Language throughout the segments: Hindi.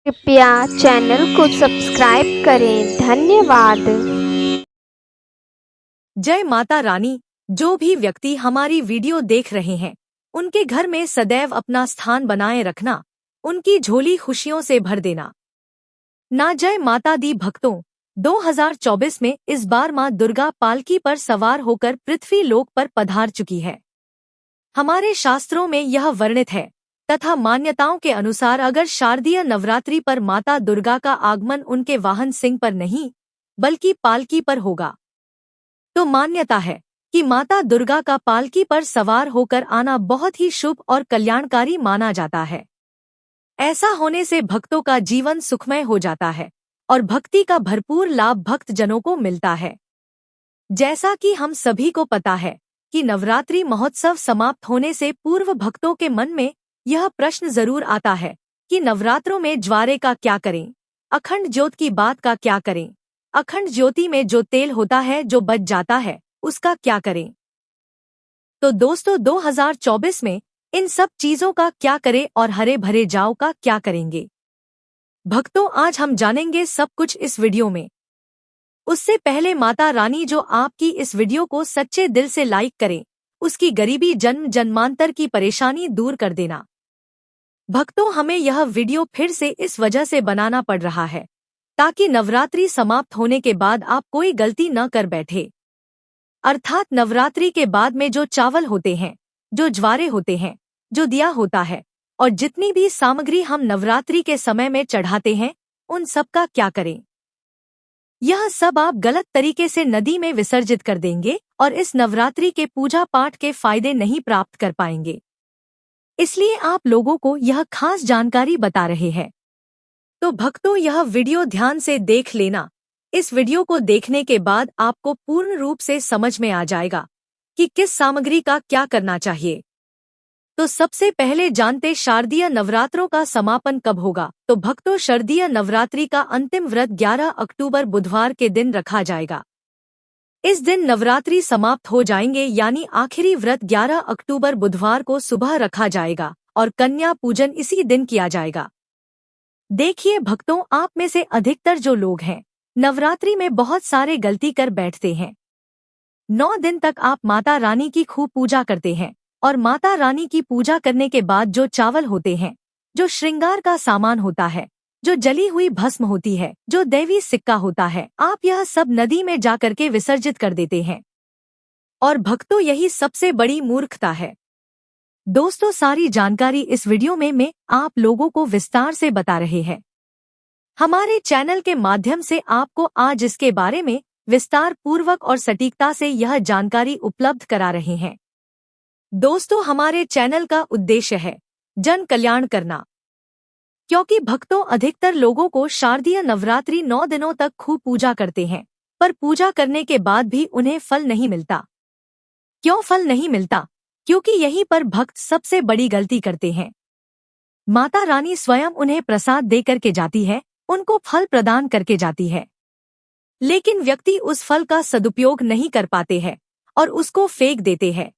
कृपया चैनल को सब्सक्राइब करें। धन्यवाद। जय माता रानी। जो भी व्यक्ति हमारी वीडियो देख रहे हैं, उनके घर में सदैव अपना स्थान बनाए रखना, उनकी झोली खुशियों से भर देना। ना जय माता दी भक्तों, 2024 में इस बार मां दुर्गा पालकी पर सवार होकर पृथ्वी लोक पर पधार चुकी है। हमारे शास्त्रों में यह वर्णित है तथा मान्यताओं के अनुसार अगर शारदीय नवरात्रि पर माता दुर्गा का आगमन उनके वाहन सिंह पर नहीं बल्कि पालकी पर होगा, तो मान्यता है कि माता दुर्गा का पालकी पर सवार होकर आना बहुत ही शुभ और कल्याणकारी माना जाता है। ऐसा होने से भक्तों का जीवन सुखमय हो जाता है और भक्ति का भरपूर लाभ भक्त जनों को मिलता है। जैसा कि हम सभी को पता है कि नवरात्रि महोत्सव समाप्त होने से पूर्व भक्तों के मन में यह प्रश्न जरूर आता है कि नवरात्रों में ज्वारे का क्या करें, अखंड ज्योत की बात का क्या करें, अखंड ज्योति में जो तेल होता है जो बच जाता है उसका क्या करें। तो दोस्तों 2024 में इन सब चीजों का क्या करें और हरे भरे जाओ का क्या करेंगे भक्तों, आज हम जानेंगे सब कुछ इस वीडियो में। उससे पहले माता रानी जो आपकी इस वीडियो को सच्चे दिल से लाइक करें, उसकी गरीबी जन्म जन्मांतर की परेशानी दूर कर देना। भक्तों, हमें यह वीडियो फिर से इस वजह से बनाना पड़ रहा है ताकि नवरात्रि समाप्त होने के बाद आप कोई गलती न कर बैठे। अर्थात नवरात्रि के बाद में जो चावल होते हैं, जो ज्वारे होते हैं, जो दिया होता है और जितनी भी सामग्री हम नवरात्रि के समय में चढ़ाते हैं, उन सब का क्या करें। यह सब आप गलत तरीके से नदी में विसर्जित कर देंगे और इस नवरात्रि के पूजा पाठ के फायदे नहीं प्राप्त कर पाएंगे। इसलिए आप लोगों को यह खास जानकारी बता रहे हैं। तो भक्तों, यह वीडियो ध्यान से देख लेना। इस वीडियो को देखने के बाद आपको पूर्ण रूप से समझ में आ जाएगा कि किस सामग्री का क्या करना चाहिए। तो सबसे पहले जानते शारदीय नवरात्रों का समापन कब होगा। तो भक्तों, शारदीय नवरात्रि का अंतिम व्रत 11 अक्टूबर बुधवार के दिन रखा जाएगा। इस दिन नवरात्रि समाप्त हो जाएंगे, यानी आखिरी व्रत 11 अक्टूबर बुधवार को सुबह रखा जाएगा और कन्या पूजन इसी दिन किया जाएगा। देखिए भक्तों, आप में से अधिकतर जो लोग हैं नवरात्रि में बहुत सारे गलती कर बैठते हैं। 9 दिन तक आप माता रानी की खूब पूजा करते हैं और माता रानी की पूजा करने के बाद जो चावल होते हैं, जो श्रृंगार का सामान होता है, जो जली हुई भस्म होती है, जो दैवी सिक्का होता है, आप यह सब नदी में जाकर के विसर्जित कर देते हैं। और भक्तों, यही सबसे बड़ी मूर्खता है। दोस्तों, सारी जानकारी इस वीडियो में मैं आप लोगों को विस्तार से बता रहे हैं। हमारे चैनल के माध्यम से आपको आज इसके बारे में विस्तार पूर्वक और सटीकता से यह जानकारी उपलब्ध करा रहे हैं। दोस्तों, हमारे चैनल का उद्देश्य है जन कल्याण करना, क्योंकि भक्तों अधिकतर लोगों को शारदीय नवरात्रि 9 दिनों तक खूब पूजा करते हैं, पर पूजा करने के बाद भी उन्हें फल नहीं मिलता। क्यों फल नहीं मिलता? क्योंकि यहीं पर भक्त सबसे बड़ी गलती करते हैं। माता रानी स्वयं उन्हें प्रसाद दे करके जाती है, उनको फल प्रदान करके जाती है, लेकिन व्यक्ति उस फल का सदुपयोग नहीं कर पाते हैं और उसको फेंक देते हैं।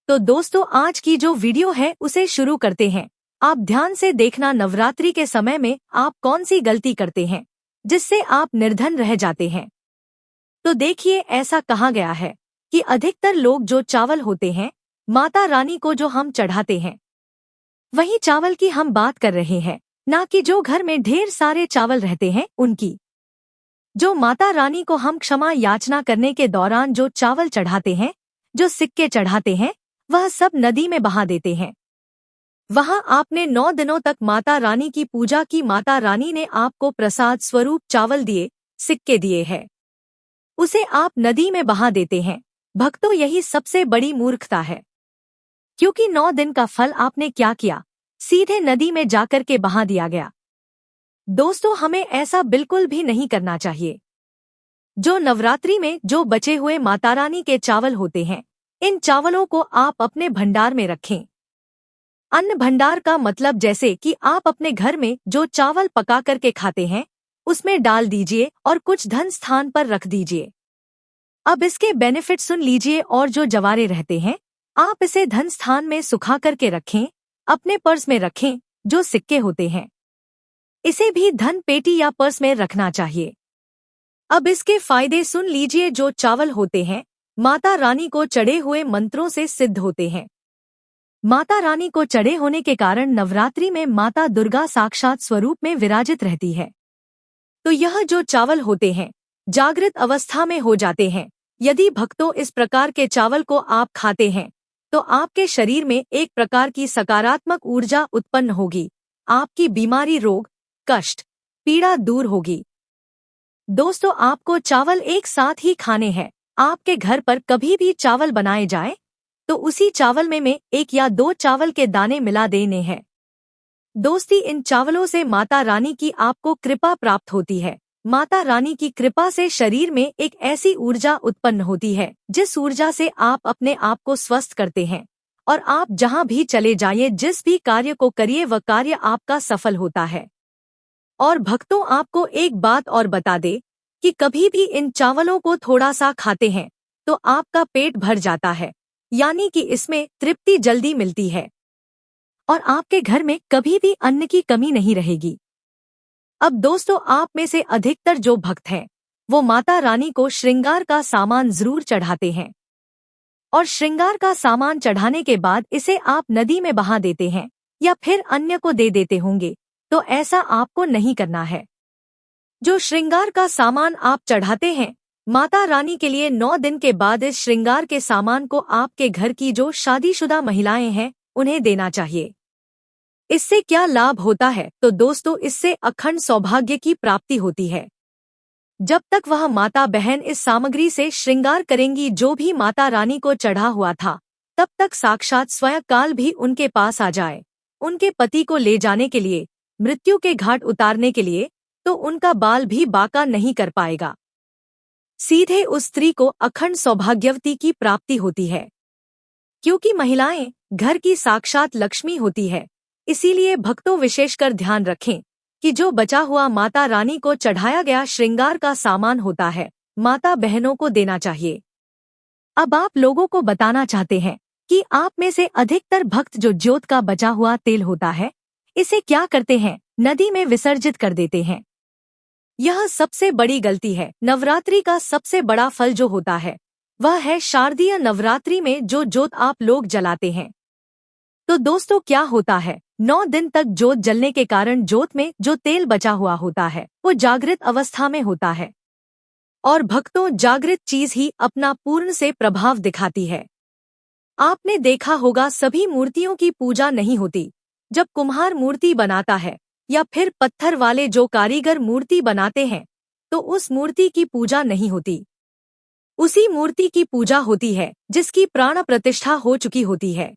तो दोस्तों, आज की जो वीडियो है उसे शुरू करते हैं। आप ध्यान से देखना, नवरात्रि के समय में आप कौन सी गलती करते हैं जिससे आप निर्धन रह जाते हैं। तो देखिए, ऐसा कहा गया है कि अधिकतर लोग जो चावल होते हैं माता रानी को जो हम चढ़ाते हैं, वही चावल की हम बात कर रहे हैं, ना कि जो घर में ढेर सारे चावल रहते हैं उनकी। जो माता रानी को हम क्षमा याचना करने के दौरान जो चावल चढ़ाते हैं, जो सिक्के चढ़ाते हैं, वह सब नदी में बहा देते हैं। वहां आपने 9 दिनों तक माता रानी की पूजा की, माता रानी ने आपको प्रसाद स्वरूप चावल दिए, सिक्के दिए हैं, उसे आप नदी में बहा देते हैं। भक्तों, यही सबसे बड़ी मूर्खता है, क्योंकि 9 दिन का फल आपने क्या किया, सीधे नदी में जाकर के बहा दिया गया। दोस्तों, हमें ऐसा बिल्कुल भी नहीं करना चाहिए। जो नवरात्रि में जो बचे हुए माता रानी के चावल होते हैं, इन चावलों को आप अपने भंडार में रखें। अन्न भंडार का मतलब जैसे कि आप अपने घर में जो चावल पका करके खाते हैं उसमें डाल दीजिए और कुछ धन स्थान पर रख दीजिए। अब इसके बेनिफिट सुन लीजिए। और जो जवारे रहते हैं, आप इसे धन स्थान में सुखा करके रखें, अपने पर्स में रखें। जो सिक्के होते हैं, इसे भी धन पेटी या पर्स में रखना चाहिए। अब इसके फायदे सुन लीजिए। जो चावल होते हैं माता रानी को चढ़े हुए मंत्रों से सिद्ध होते हैं। माता रानी को चढ़े होने के कारण नवरात्रि में माता दुर्गा साक्षात स्वरूप में विराजित रहती है। तो यह जो चावल होते हैं जागृत अवस्था में हो जाते हैं। यदि भक्तों इस प्रकार के चावल को आप खाते हैं तो आपके शरीर में एक प्रकार की सकारात्मक ऊर्जा उत्पन्न होगी। आपकी बीमारी, रोग, कष्ट, पीड़ा दूर होगी। दोस्तों, आपको चावल एक साथ ही खाने हैं। आपके घर पर कभी भी चावल बनाए जाए तो उसी चावल में एक या दो चावल के दाने मिला देने हैं। दोस्ती, इन चावलों से माता रानी की आपको कृपा प्राप्त होती है। माता रानी की कृपा से शरीर में एक ऐसी ऊर्जा उत्पन्न होती है जिस ऊर्जा से आप अपने आप को स्वस्थ करते हैं और आप जहां भी चले जाइए, जिस भी कार्य को करिए, वह कार्य आपका सफल होता है। और भक्तों, आपको एक बात और बता दे कि कभी भी इन चावलों को थोड़ा सा खाते हैं तो आपका पेट भर जाता है, यानी कि इसमें तृप्ति जल्दी मिलती है और आपके घर में कभी भी अन्न की कमी नहीं रहेगी। अब दोस्तों, आप में से अधिकतर जो भक्त हैं वो माता रानी को श्रृंगार का सामान जरूर चढ़ाते हैं और श्रृंगार का सामान चढ़ाने के बाद इसे आप नदी में बहा देते हैं या फिर अन्य को दे देते होंगे। तो ऐसा आपको नहीं करना है। जो श्रृंगार का सामान आप चढ़ाते हैं माता रानी के लिए, 9 दिन के बाद इस श्रृंगार के सामान को आपके घर की जो शादीशुदा महिलाएं हैं उन्हें देना चाहिए। इससे क्या लाभ होता है? तो दोस्तों, इससे अखंड सौभाग्य की प्राप्ति होती है। जब तक वह माता बहन इस सामग्री से श्रृंगार करेंगी जो भी माता रानी को चढ़ा हुआ था, तब तक साक्षात स्वयं काल भी उनके पास आ जाए उनके पति को ले जाने के लिए, मृत्यु के घाट उतारने के लिए, तो उनका बाल भी बांका नहीं कर पाएगा। सीधे उस स्त्री को अखंड सौभाग्यवती की प्राप्ति होती है। क्योंकि महिलाएं घर की साक्षात लक्ष्मी होती है, इसीलिए भक्तों विशेषकर ध्यान रखें कि जो बचा हुआ माता रानी को चढ़ाया गया श्रृंगार का सामान होता है माता बहनों को देना चाहिए। अब आप लोगों को बताना चाहते हैं कि आप में से अधिकतर भक्त जो ज्योत का बचा हुआ तेल होता है इसे क्या करते हैं? नदी में विसर्जित कर देते हैं। यह सबसे बड़ी गलती है। नवरात्रि का सबसे बड़ा फल जो होता है वह है शारदीय नवरात्रि में जो ज्योत आप लोग जलाते हैं। तो दोस्तों, क्या होता है, 9 दिन तक ज्योत जलने के कारण ज्योत में जो तेल बचा हुआ होता है वो जागृत अवस्था में होता है। और भक्तों, जागृत चीज ही अपना पूर्ण से प्रभाव दिखाती है। आपने देखा होगा सभी मूर्तियों की पूजा नहीं होती। जब कुम्हार मूर्ति बनाता है या फिर पत्थर वाले जो कारीगर मूर्ति बनाते हैं तो उस मूर्ति की पूजा नहीं होती। उसी मूर्ति की पूजा होती है जिसकी प्राण प्रतिष्ठा हो चुकी होती है।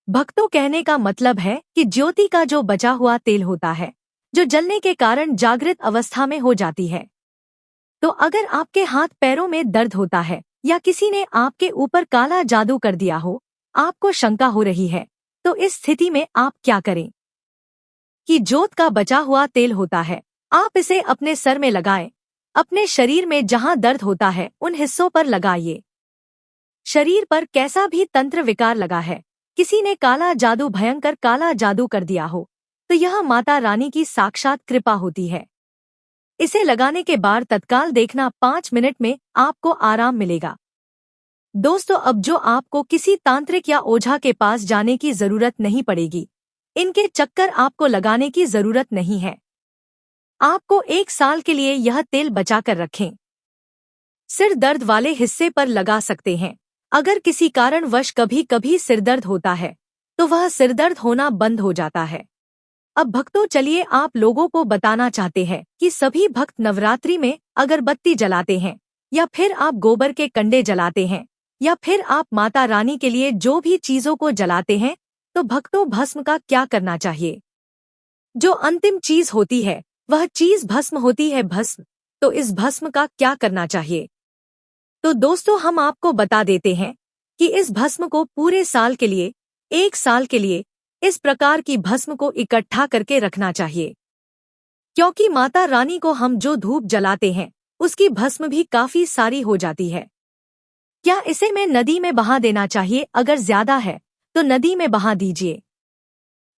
भक्तों, कहने का मतलब है कि ज्योति का जो बचा हुआ तेल होता है जो जलने के कारण जागृत अवस्था में हो जाती है। तो अगर आपके हाथ पैरों में दर्द होता है या किसी ने आपके ऊपर काला जादू कर दिया हो, आपको शंका हो रही है, तो इस स्थिति में आप क्या करें कि ज्योत का बचा हुआ तेल होता है आप इसे अपने सर में लगाएं। अपने शरीर में जहां दर्द होता है उन हिस्सों पर लगाइए। शरीर पर कैसा भी तंत्र विकार लगा है, किसी ने काला जादू, भयंकर काला जादू कर दिया हो, तो यह माता रानी की साक्षात कृपा होती है। इसे लगाने के बाद तत्काल देखना 5 मिनट में आपको आराम मिलेगा। दोस्तों, अब जो आपको किसी तांत्रिक या ओझा के पास जाने की जरूरत नहीं पड़ेगी। इनके चक्कर आपको लगाने की जरूरत नहीं है। आपको 1 साल के लिए यह तेल बचा कर रखें। सिर दर्द वाले हिस्से पर लगा सकते हैं। अगर किसी कारणवश कभी कभी सिरदर्द होता है तो वह सिरदर्द होना बंद हो जाता है। अब भक्तों, चलिए आप लोगों को बताना चाहते हैं कि सभी भक्त नवरात्रि में अगरबत्ती जलाते हैं या फिर आप गोबर के कंडे जलाते हैं या फिर आप माता रानी के लिए जो भी चीजों को जलाते हैं, तो भक्तों, भस्म का क्या करना चाहिए? जो अंतिम चीज होती है वह चीज भस्म होती है, भस्म। तो इस भस्म का क्या करना चाहिए? तो दोस्तों, हम आपको बता देते हैं कि इस भस्म को पूरे साल के लिए, 1 साल के लिए इस प्रकार की भस्म को इकट्ठा करके रखना चाहिए। क्योंकि माता रानी को हम जो धूप जलाते हैं उसकी भस्म भी काफी सारी हो जाती है। क्या इसे मैं नदी में बहा देना चाहिए? अगर ज्यादा है तो नदी में बहा दीजिए।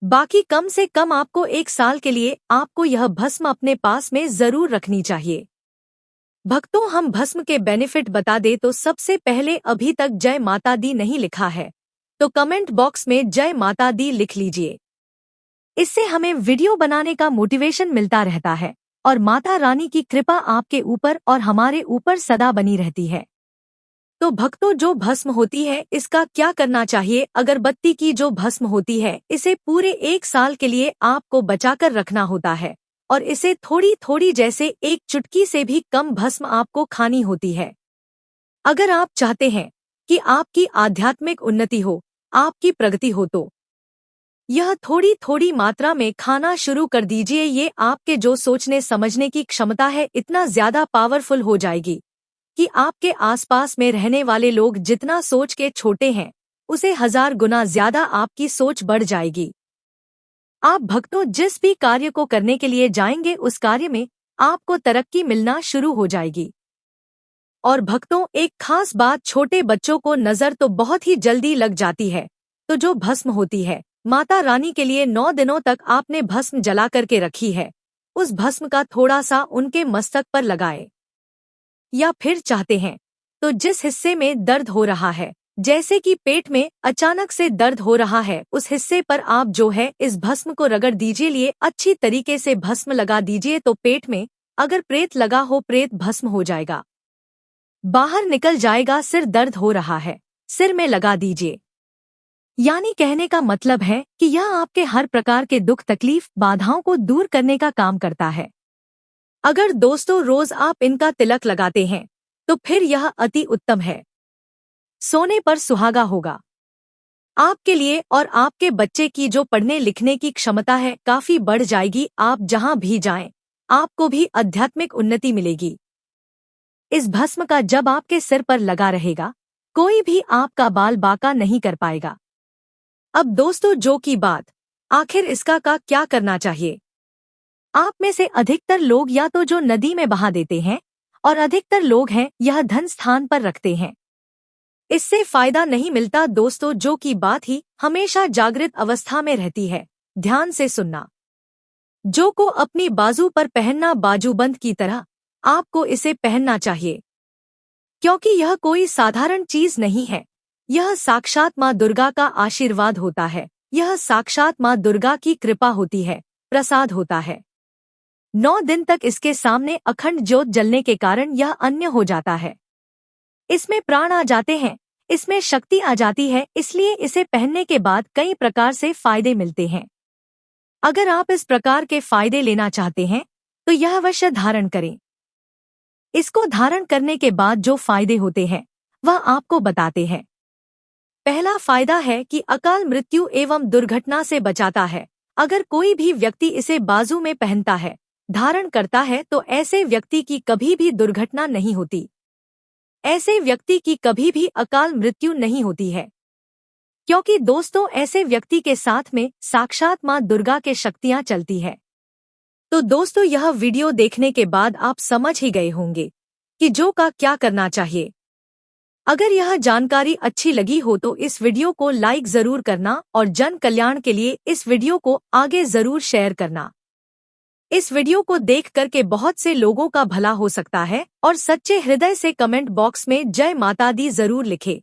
बाकी कम से कम आपको 1 साल के लिए आपको यह भस्म अपने पास में जरूर रखनी चाहिए। भक्तों, हम भस्म के बेनिफिट बता दे तो सबसे पहले अभी तक जय माता दी नहीं लिखा है तो कमेंट बॉक्स में जय माता दी लिख लीजिए। इससे हमें वीडियो बनाने का मोटिवेशन मिलता रहता है और माता रानी की कृपा आपके ऊपर और हमारे ऊपर सदा बनी रहती है। तो भक्तों, जो भस्म होती है इसका क्या करना चाहिए? अगरबत्ती की जो भस्म होती है इसे पूरे 1 साल के लिए आपको बचाकर रखना होता है और इसे थोड़ी थोड़ी जैसे 1 चुटकी से भी कम भस्म आपको खानी होती है। अगर आप चाहते हैं कि आपकी आध्यात्मिक उन्नति हो, आपकी प्रगति हो तो यह थोड़ी थोड़ी मात्रा में खाना शुरू कर दीजिए। ये आपके जो सोचने समझने की क्षमता है इतना ज्यादा पावरफुल हो जाएगी कि आपके आसपास में रहने वाले लोग जितना सोच के छोटे हैं उसे 1000 गुना ज्यादा आपकी सोच बढ़ जाएगी। आप भक्तों, जिस भी कार्य को करने के लिए जाएंगे उस कार्य में आपको तरक्की मिलना शुरू हो जाएगी। और भक्तों, एक खास बात, छोटे बच्चों को नजर तो बहुत ही जल्दी लग जाती है, तो जो भस्म होती है माता रानी के लिए 9 दिनों तक आपने भस्म जला करके रखी है, उस भस्म का थोड़ा सा उनके मस्तक पर लगाए। या फिर चाहते हैं तो जिस हिस्से में दर्द हो रहा है, जैसे कि पेट में अचानक से दर्द हो रहा है, उस हिस्से पर आप जो है इस भस्म को रगड़ दीजिए। लिए अच्छी तरीके से भस्म लगा दीजिए तो पेट में अगर प्रेत लगा हो, प्रेत भस्म हो जाएगा, बाहर निकल जाएगा। सिर दर्द हो रहा है, सिर में लगा दीजिए। यानी कहने का मतलब है कि यह आपके हर प्रकार के दुख, तकलीफ, बाधाओं को दूर करने का काम करता है। अगर दोस्तों रोज आप इनका तिलक लगाते हैं तो फिर यह अति उत्तम है, सोने पर सुहागा होगा आपके लिए। और आपके बच्चे की जो पढ़ने लिखने की क्षमता है काफी बढ़ जाएगी। आप जहां भी जाएं आपको भी आध्यात्मिक उन्नति मिलेगी। इस भस्म का जब आपके सिर पर लगा रहेगा कोई भी आपका बाल बांका नहीं कर पाएगा। अब दोस्तों, जो की बात, आखिर इसका का क्या करना चाहिए? आप में से अधिकतर लोग या तो जो नदी में बहा देते हैं और अधिकतर लोग हैं यह धन स्थान पर रखते हैं। इससे फायदा नहीं मिलता दोस्तों। जो की बात ही हमेशा जागृत अवस्था में रहती है, ध्यान से सुनना। जो को अपनी बाजू पर पहनना, बाजूबंद की तरह आपको इसे पहनना चाहिए, क्योंकि यह कोई साधारण चीज नहीं है। यह साक्षात माँ दुर्गा का आशीर्वाद होता है, यह साक्षात माँ दुर्गा की कृपा होती है, प्रसाद होता है। 9 दिन तक इसके सामने अखंड ज्योत जलने के कारण यह अन्य हो जाता है। इसमें प्राण आ जाते हैं, इसमें शक्ति आ जाती है, इसलिए इसे पहनने के बाद कई प्रकार से फायदे मिलते हैं। अगर आप इस प्रकार के फायदे लेना चाहते हैं तो यह अवश्य धारण करें। इसको धारण करने के बाद जो फायदे होते हैं वह आपको बताते हैं। पहला फायदा है कि अकाल मृत्यु एवं दुर्घटना से बचाता है। अगर कोई भी व्यक्ति इसे बाजू में पहनता है, धारण करता है, तो ऐसे व्यक्ति की कभी भी दुर्घटना नहीं होती, ऐसे व्यक्ति की कभी भी अकाल मृत्यु नहीं होती है। क्योंकि दोस्तों, ऐसे व्यक्ति के साथ में साक्षात माँ दुर्गा के शक्तियाँ चलती है। तो दोस्तों, यह वीडियो देखने के बाद आप समझ ही गए होंगे कि जो का क्या करना चाहिए। अगर यह जानकारी अच्छी लगी हो तो इस वीडियो को लाइक जरूर करना और जन कल्याण के लिए इस वीडियो को आगे जरूर शेयर करना। इस वीडियो को देख करके बहुत से लोगों का भला हो सकता है और सच्चे हृदय से कमेंट बॉक्स में जय माता दी जरूर लिखे।